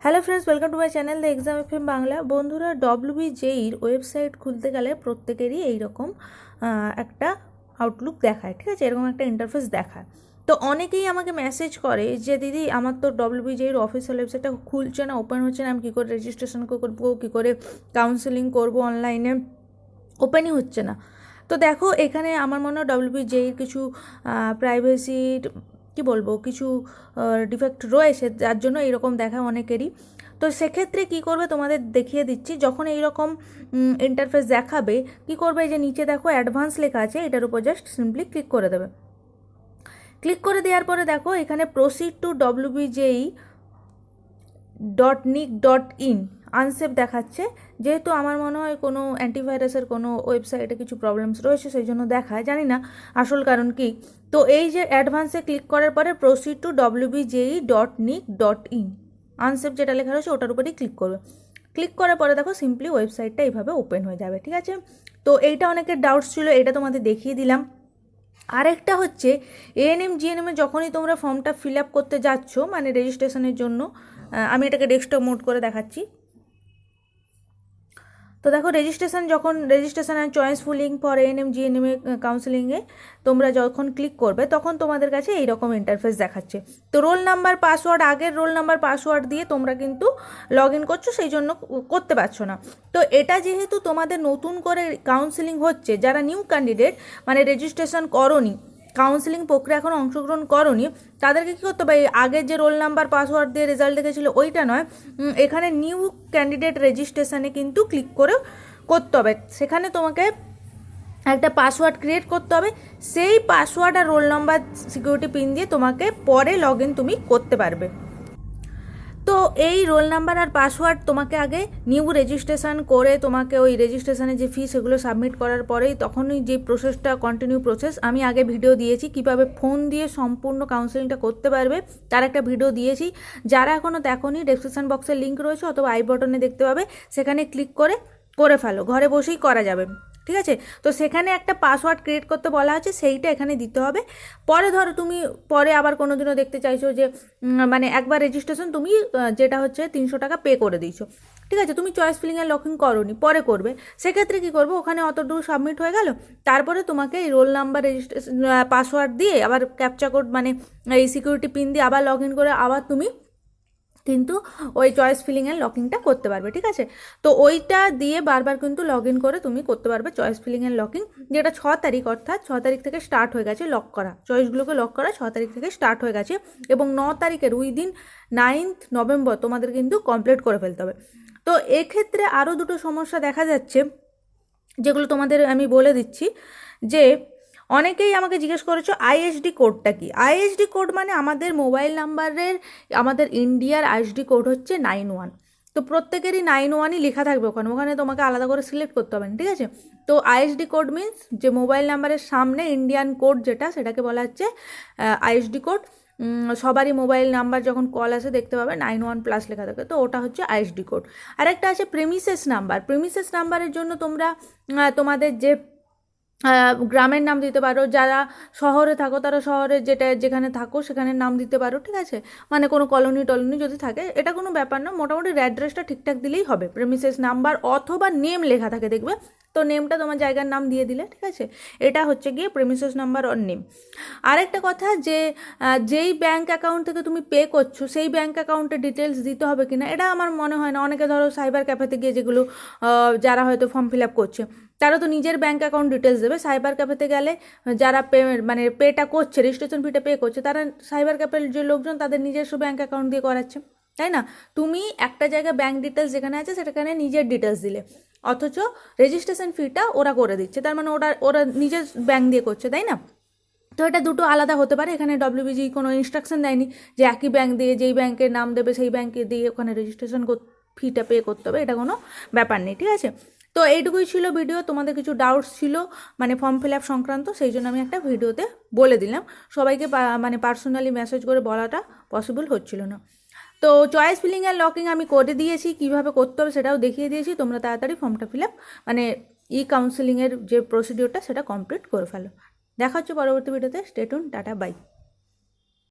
Hello friends, welcome to my channel the exam FM Bangla. বন্ধুরা, WBJEEর website খুলতে গেলে প্রত্যেকেরই এইরকম একটা আউটলুক দেখায়, ঠিক আছে, এরকম একটা ইন্টারফেস দেখায়। তো অনেকেই আমাকে মেসেজ করে যে দিদি আমার তো WBJEEর অফিসিয়াল ওয়েবসাইটটা খুলছে না, ওপেন হচ্ছে না, আমি কী করে রেজিস্ট্রেশন করবো, কী করে কাউন্সেলিং করবো, অনলাইনে ওপেনই হচ্ছে না। তো দেখো, এখানে আমার মনে হয় WBJEEর কিছু প্রাইভেসির কি বলবো কিছু ডিফেক্ট রয়েছে, যার জন্য এইরকম দেখায় অনেকেরই। তো সেক্ষেত্রে কি করবে তোমাদের দেখিয়ে দিচ্ছি। যখন এইরকম ইন্টারফেস দেখাবে কি করবে, এই যে নিচে দেখো অ্যাডভান্স লেখা আছে, এটার উপর জাস্ট সিম্পলি ক্লিক করে দেবে। ক্লিক করে দেওয়ার পরে দেখো এখানে প্রসিড টু WBJEE.NEET.IN আনসেফ দেখাচ্ছে। যেহেতু আমার মনে হয় কোনো অ্যান্টিভাইরাসের কোনো ওয়েবসাইটে কিছু প্রবলেমস রয়েছে, সেই জন্য দেখায়, জানি না আসল কারণ কি। তো এই যে অ্যাডভান্সে ক্লিক করার পরে প্রসিড টু WBJEE.NEET.IN আনসেফ যেটা লেখা রয়েছে ওটার উপরেই ক্লিক করবে। ক্লিক করার পরে দেখো সিম্পলি ওয়েবসাইটটা এইভাবে ওপেন হয়ে যাবে, ঠিক আছে। তো এইটা অনেকের ডাউটস ছিল, এটা তোমাদের দেখিয়ে দিলাম। আরেকটা হচ্ছে ANM GNM এ যখনই তোমরা ফর্মটা ফিল আপ করতে যাচ্ছ, মানে রেজিস্ট্রেশনের জন্য, আমি এটাকে ডেস্কটপ মোড করে দেখাচ্ছি। তো দেখো registration and choice filling for ANM GNM কাউন্সেলিংয়ে তোমরা যখন ক্লিক করবে তখন তোমাদের কাছে এইরকম ইন্টারফেস দেখাচ্ছে। তো রোল নাম্বার পাসওয়ার্ড, আগের রোল নাম্বার পাসওয়ার্ড দিয়ে তোমরা কিন্তু লগ ইন করছো, সেই জন্য করতে পারছো না। তো এটা যেহেতু তোমাদের নতুন করে কাউন্সেলিং হচ্ছে, যারা নিউ ক্যান্ডিডেট মানে রেজিস্ট্রেশন করোনি, কাউন্সেলিং প্রক্রিয়া এখন অংশগ্রহণ করোনি, তাদেরকে কী করতে হবে, আগের যে রোল নাম্বার পাসওয়ার্ড দিয়ে রেজাল্ট দেখেছিল ওইটা নয়, এখানে নিউ ক্যান্ডিডেট রেজিস্ট্রেশনে কিন্তু ক্লিক করে করতে হবে। সেখানে তোমাকে একটা পাসওয়ার্ড ক্রিয়েট করতে হবে, সেই পাসওয়ার্ড আর রোল নাম্বার সিকিউরিটি পিন দিয়ে তোমাকে পরে লগ ইন তুমি করতে পারবে। তো এই রোল নাম্বার আর পাসওয়ার্ড তোমাকে আগে নিউ রেজিস্ট্রেশন করে তোমাকে ওই রেজিস্ট্রেশনের যে ফি সেগুলো সাবমিট করার পরেই তখনই যে প্রসেসটা কন্টিনিউ প্রসেস, আমি আগে ভিডিও দিয়েছি কিভাবে ফোন দিয়ে সম্পূর্ণ কাউন্সেলিংটা করতে পারবে, তার একটা ভিডিও দিয়েছি। যারা এখনও দেখোনি, ডেসক্রিপশন বক্সের লিঙ্ক রয়েছে অথবা আই বাটনে দেখতে পাবে, সেখানে ক্লিক করে ফেলো, ঘরে বসেই করা যাবে, ঠিক আছে। তো সেখানে একটা পাসওয়ার্ড ক্রিয়েট করতে বলা হচ্ছে, সেইটা এখানে দিতে হবে। পরে ধরো তুমি পরে আবার কোনো দিনও দেখতে চাইছো যে মানে একবার রেজিস্ট্রেশন তুমি যেটা হচ্ছে 300 টাকা পে করে দিয়েছো, ঠিক আছে, তুমি চয়েস ফিলিং অ্যান্ড লকিং করোনি, পরে করবে, সেক্ষেত্রে কী করবো, ওখানে অতদূর সাবমিট হয়ে গেল। তারপরে তোমাকে এই রোল নাম্বার রেজিস্ট্রেশন পাসওয়ার্ড দিয়ে আবার ক্যাপচা কোড মানে এই সিকিউরিটি পিন দিয়ে আবার লগ ইন করে আবার তুমি কিন্তু ওই চয়েস ফিলিং অ্যান্ড লকিংটা করতে পারবে, ঠিক আছে। তো ওইটা দিয়ে বারবার কিন্তু লগ ইন করে তুমি করতে পারবে চয়েস ফিলিং অ্যান্ড লকিং, যেটা 6 তারিখ অর্থাৎ 6 তারিখ থেকে স্টার্ট হয়ে গেছে লক করা, চয়েসগুলোকে লক করা 6 তারিখ থেকে স্টার্ট হয়ে গেছে, এবং 9 তারিখের উইদিন 9th নভেম্বর তোমাদের কিন্তু কমপ্লিট করে ফেলতে হবে। তো এক্ষেত্রে আরও দুটো সমস্যা দেখা যাচ্ছে, যেগুলো তোমাদের আমি বলে দিচ্ছি। যে অনেকেই আমাকে জিজ্ঞেস করেছো ISD কোডটা কি। ISD কোড মানে আমাদের মোবাইল নাম্বারের, আমাদের ইন্ডিয়ার ISD কোড হচ্ছে 91। তো প্রত্যেকেরই 91ই লেখা থাকবে ওখানে তোমাকে আলাদা করে সিলেক্ট করতে হবে না, ঠিক আছে। তো ISD কোড মিনস যে মোবাইল নাম্বারের সামনে ইন্ডিয়ান কোড যেটা, সেটাকে বলা হচ্ছে ISD কোড। সবারই মোবাইল নাম্বার যখন কল আসে দেখতে পাবে 91+ লেখা থাকে, তো ওটা হচ্ছে ISD কোড। আরেকটা আছে প্রেমিসেস নাম্বার। প্রেমিসেস নাম্বারের জন্য তোমরা তোমাদের যে গ্রামের নাম দিতে পারো, যারা শহরে থাকো তারা শহরের যেখানে থাকো সেখানের নাম দিতে পারো, ঠিক আছে, মানে কোনো কলোনি যদি থাকে, এটা কোনো ব্যাপার না, মোটামুটি অ্যাড্রেসটা ঠিকঠাক দিলেই হবে। প্রেমিসেস নাম্বার অথবা নেম লেখা থাকে দেখবে, তো নেমটা তোমার জায়গার নাম দিয়ে দিলে, ঠিক আছে, এটা হচ্ছে গিয়ে প্রেমিসেস নাম্বার অর নেম। আরেকটা কথা, যে যেই ব্যাঙ্ক অ্যাকাউন্ট থেকে তুমি পে করছো সেই ব্যাঙ্ক অ্যাকাউন্টের ডিটেলস দিতে হবে কিনা, এটা আমার মনে হয় না। অনেকে ধরো সাইবার ক্যাফেতে গিয়ে, যেগুলো যারা হয়তো ফর্ম ফিল আপ করছে, তারা তো নিজের ব্যাঙ্ক অ্যাকাউন্ট ডিটেলস দেবে। সাইবার ক্যাফেতে গেলে যারা পেটা করছে, রেজিস্ট্রেশন ফিটা পে করছে, তারা সাইবার ক্যাফের যে লোকজন তাদের নিজস্ব ব্যাঙ্ক অ্যাকাউন্ট দিয়ে করাচ্ছে, তাই না। তুমি একটা জায়গায় ব্যাঙ্ক ডিটেলস যেখানে আছে সেখানে নিজের ডিটেলস দিলে, অথচ রেজিস্ট্রেশন ফিটা ওরা করে দিচ্ছে, তার মানে ওরা নিজের ব্যাঙ্ক দিয়ে করছে, তাই না। তো এটা দুটো আলাদা হতে পারে। এখানে WBJEE কোনো ইনস্ট্রাকশন দেয়নি যে একই ব্যাঙ্ক দিয়ে যেই ব্যাঙ্কের নাম দেবে সেই ব্যাঙ্কে দিয়ে ওখানে রেজিস্ট্রেশন ফিটা পে করতে হবে, এটা কোনো ব্যাপার নেই, ঠিক আছে। তো এইটুকুই ছিল ভিডিও। তোমাদের কিছু ডাউটস ছিল মানে ফর্ম ফিল আপ সংক্রান্ত, সেই জন্য আমি একটা ভিডিওতে বলে দিলাম। সবাইকে মানে পার্সোনালি মেসেজ করে বলাটা পসিবল হচ্ছিল না। তো চয়েস ফিলিং অ্যান্ড লকিং আমি করে দিয়েছি, কীভাবে করতে হবে সেটাও দেখিয়ে দিয়েছি। তোমরা তাড়াতাড়ি ফর্মটা ফিল আপ মানে কাউন্সেলিংয়ের যে প্রসিডিওরটা সেটা কমপ্লিট করে ফেলো। দেখা হচ্ছে পরবর্তী ভিডিওতে। Stay tune, tata, by.